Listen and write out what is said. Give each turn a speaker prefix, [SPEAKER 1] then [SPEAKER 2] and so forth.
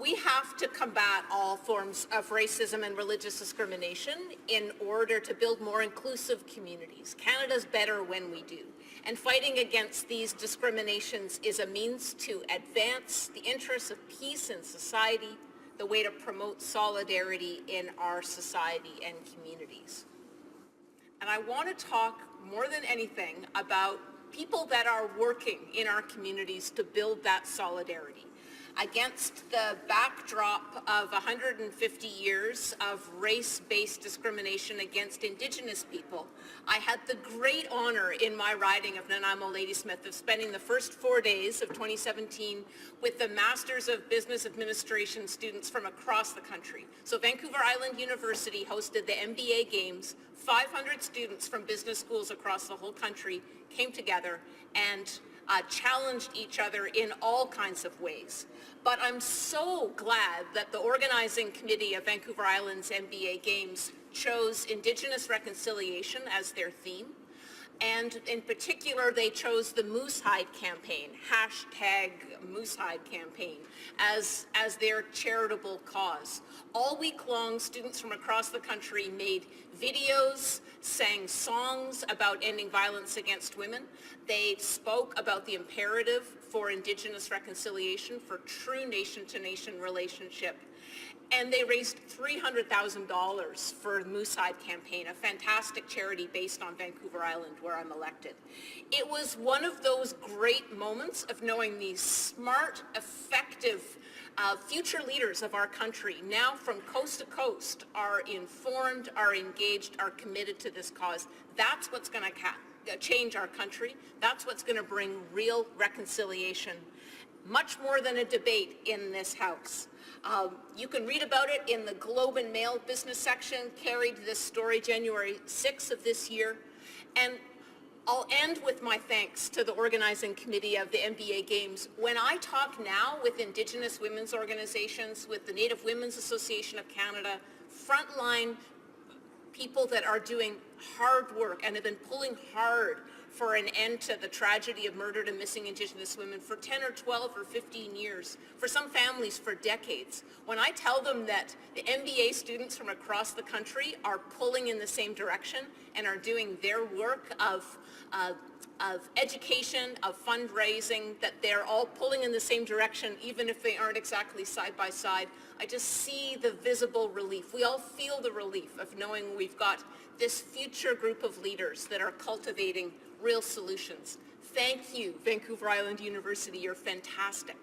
[SPEAKER 1] We have to combat all forms of racism and religious discrimination in order to build more inclusive communities. Canada's better when we do. And fighting against these discriminations is a means to advance the interests of peace in society, the way to promote solidarity in our society and communities. And I want to talk more than anything about people that are working in our communities to build that solidarity. Against the backdrop of 150 years of race-based discrimination against Indigenous people, I had the great honor in my riding of Nanaimo Ladysmith of spending the first 4 days of 2017 with the Masters of Business Administration students from across the country. So Vancouver Island University hosted the MBA Games. 500 students from business schools across the whole country came together and challenged each other in all kinds of ways. But I'm so glad that the organizing committee of Vancouver Island's MBA Games chose Indigenous reconciliation as their theme. And in particular, they chose the Moosehide campaign, #Moosehide campaign, as their charitable cause. All week long, students from across the country made videos, sang songs about ending violence against women. They spoke about the imperative for Indigenous reconciliation, for true nation-to-nation relationship. And they raised $300,000 for the Moosehide campaign, a fantastic charity based on Vancouver Island, where I'm elected. It was one of those great moments of knowing these smart, effective future leaders of our country, now from coast to coast, are informed, are engaged, are committed to this cause. That's what's going to change our country. That's what's going to bring real reconciliation, much more than a debate in this House. You can read about it in the Globe and Mail business section, carried this story January 6th of this year. And I'll end with my thanks to the organizing committee of the MBA Games. When I talk now with Indigenous women's organizations, with the Native Women's Association of Canada, frontline people that are doing hard work and have been pulling hard for an end to the tragedy of murdered and missing Indigenous women for 10 or 12 or 15 years, for some families for decades. When I tell them that the MBA students from across the country are pulling in the same direction and are doing their work of education, of fundraising, that they're all pulling in the same direction, even if they aren't exactly side by side, I just see the visible relief. We all feel the relief of knowing we've got this future group of leaders that are cultivating real solutions. Thank you, Vancouver Island University. You're fantastic.